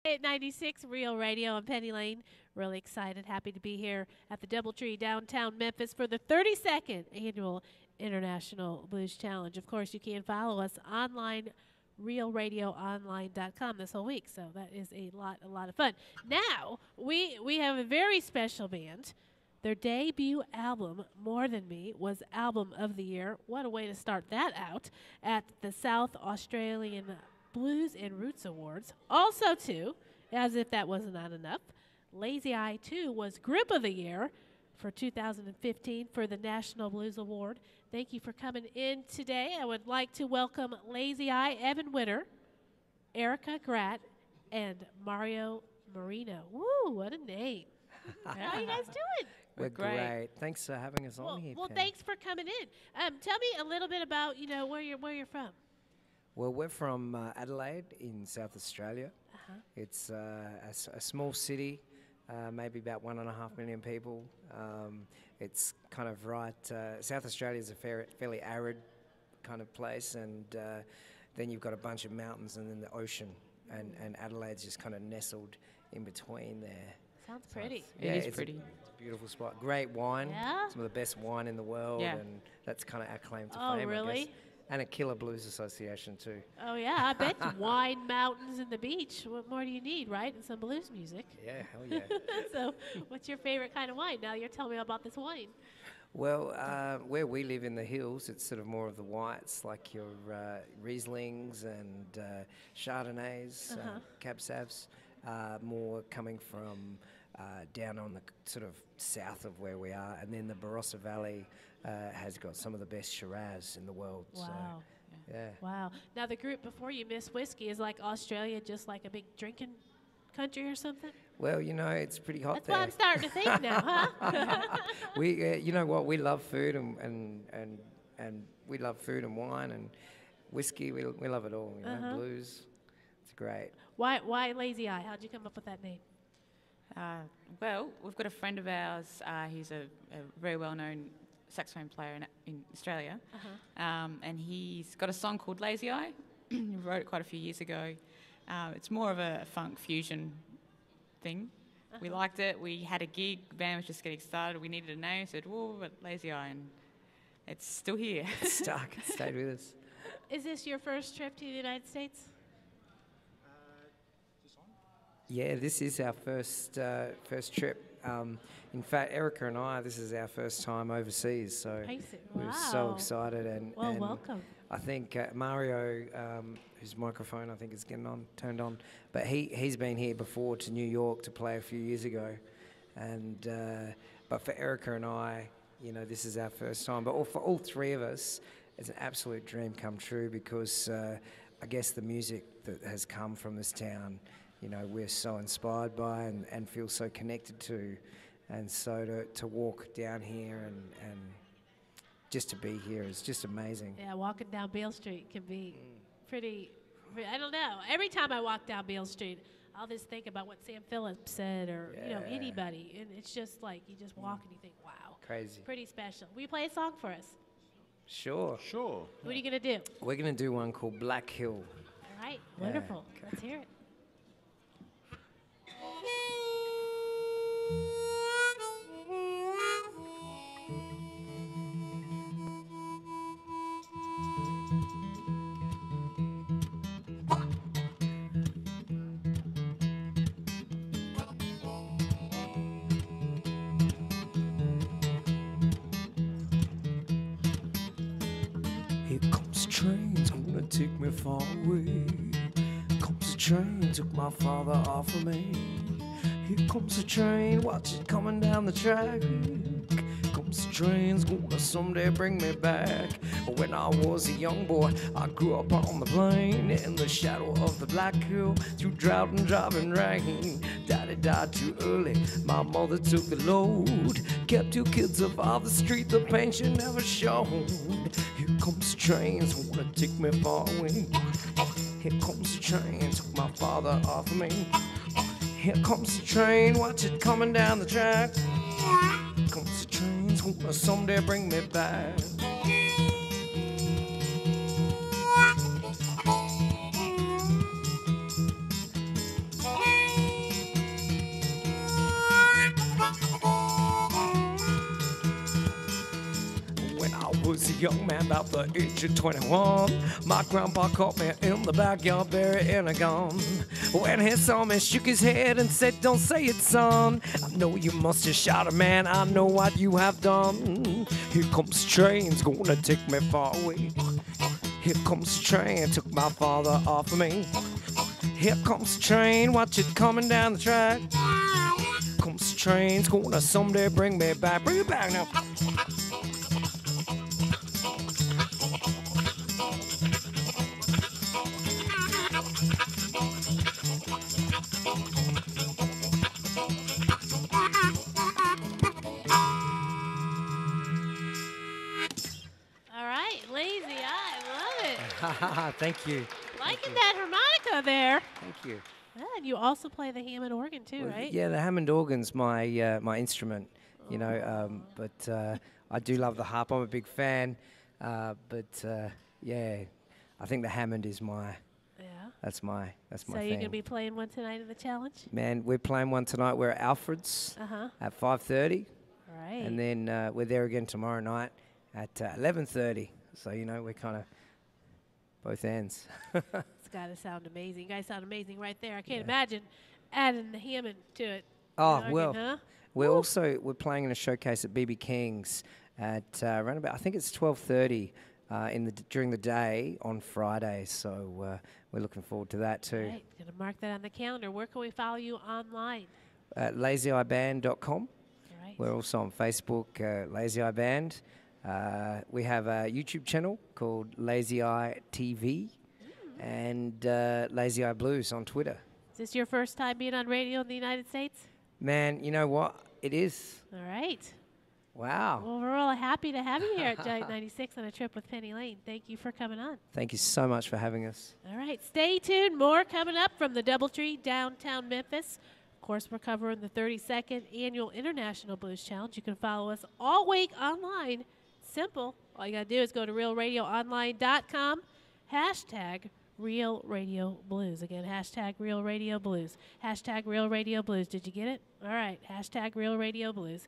At 96 Real Radio and Penny Lane. Really excited, happy to be here at the Doubletree downtown Memphis for the 32nd annual International Blues Challenge. Of course, you can follow us online, realradioonline.com this whole week. So that is a lot of fun. Now, we have a very special band. Their debut album, More Than Me, was Album of the Year. What a way to start that out at the South Australian Blues and Roots Awards. Also, too, as if that was not enough, Lazy Eye 2 was Grip of the Year for 2015 for the National Blues Award. Thank you for coming in today. I would like to welcome Lazy Eye, Evan Witter, Erica Gratt, and Mario Marino. Woo, what a name. How are you guys doing? We're great. Thanks for having us on here. Well, Pen. thanks for coming in. Tell me a little bit about, where you're from. Well, we're from Adelaide in South Australia. It's a small city, maybe about 1.5 million people. It's kind of right. South Australia is a fairly arid kind of place, and then you've got a bunch of mountains and then the ocean, and Adelaide's just kind of nestled in between there. Sounds pretty. Yeah, It is pretty. It's a beautiful spot. Great wine. Yeah? Some of the best wine in the world, Yeah. and that's kind of our claim to Oh, fame, I really? guess. And a killer blues association too. Oh, yeah, I bet you. Wine, mountains, and the beach. What more do you need, right? And some blues music. Yeah, hell yeah. So what's your favorite kind of wine? Now you're telling me about this wine. Well, where we live in the hills, it's sort of more of the whites, like your Rieslings and Chardonnays, Cab Savs, more coming from down on the sort of south of where we are. And then the Barossa Valley has got some of the best Shiraz in the world. Wow. So, yeah. Wow. Now, the group before you, Miss Whiskey, is like Australia just like a big drinking country or something? Well, it's pretty hot That's there. what I'm starting to think now, huh? We, you know what, we love food and we love food and wine and whiskey. We love it all. Blues. It's great. Why Lazy Eye? How'd you come up with that name? Well, we've got a friend of ours. He's a very well-known saxophone player in Australia, and he's got a song called Lazy Eye. He wrote it quite a few years ago. It's more of a funk fusion thing. We liked it. We had a gig. The band was just getting started. We needed a name. Said, "Whoa, but Lazy Eye," and it's still here. It's stuck. It stayed with us. Is this your first trip to the United States? Yeah, this is our first trip. In fact, Erica and I, this is our first time overseas, so we're so excited. And welcome. I think Mario, whose microphone I think is turned on, but he's been here before to New York to play a few years ago, and but for Erica and I, this is our first time. But for all three of us, it's an absolute dream come true because I guess the music that has come from this town, we're so inspired by and feel so connected to. And so to walk down here and just to be here is just amazing. Yeah, walking down Beale Street can be pretty, I don't know. Every time I walk down Beale Street, I'll just think about what Sam Phillips said or, anybody. And it's just like you just walk and you think, wow. Crazy. Pretty special. Will you play a song for us? Sure. What are you going to do? We're going to do one called Black Hill. All right. Wonderful. Let's hear it. Here comes the train, gonna take me far away. Comes the train, took my father off of me. Here comes the train, watch it coming down the track. Comes the train's gonna someday bring me back. When I was a young boy, I grew up on the plain in the shadow of the Black Hill, through drought and driving rain. Daddy died too early, my mother took the load. Kept two kids off the street, the pain she never showed. Here comes the train, gonna take me far away. Here comes the train, took my father off of me. Here comes the train, watch it coming down the track. Here comes the train, gonna someday bring me back. was a young man about the age of 21. My grandpa caught me in the backyard, buried in a gun. When he saw me, shook his head and said, "Don't say it, son. I know you must have shot a man. I know what you have done. Here comes the train's gonna take me far away. Here comes the train, took my father off of me. Here comes the train, watch it coming down the track. Comes the train's gonna someday bring me back. Bring it back now. All right, Lazy Eye, love it. Thank you. Liking that harmonica there. Thank you. Yeah, and you also play the Hammond organ too, right? Yeah, the Hammond organ's my my instrument, you know. But I do love the harp. I'm a big fan. Yeah, I think the Hammond is my. Yeah. That's my So thing. you're gonna be playing one tonight in the challenge? Man, we're playing one tonight. We're at Alfred's at 5:30, Right. and then we're there again tomorrow night at 11:30. So you know we're kind of both ends. It's got to sound amazing. You guys sound amazing right there. I can't imagine adding the Hammond to it. Oh, Organ, well, huh? we're playing in a showcase at BB King's at around about, I think it's 12:30 during the day on Friday. So we're looking forward to that too. Right. Gonna mark that on the calendar. Where can we follow you online? At lazyeyeband.com. All right. We're also on Facebook, Lazy Eye Band. We have a YouTube channel called Lazy Eye TV and Lazy Eye Blues on Twitter. Is this your first time being on radio in the United States? Man, you know what? It is. All right. Wow. Well, we're all happy to have you here at Giant 96 on a trip with Penny Lane. Thank you for coming on. Thank you so much for having us. All right. Stay tuned. More coming up from the Doubletree, downtown Memphis. Of course, we're covering the 32nd Annual International Blues Challenge. You can follow us all week online. Simple. All you got to do is go to realradioonline.com, hashtag Real Radio Blues. Again, hashtag Real Radio Blues. Hashtag Real Radio Blues. Did you get it? All right. Hashtag Real Radio Blues.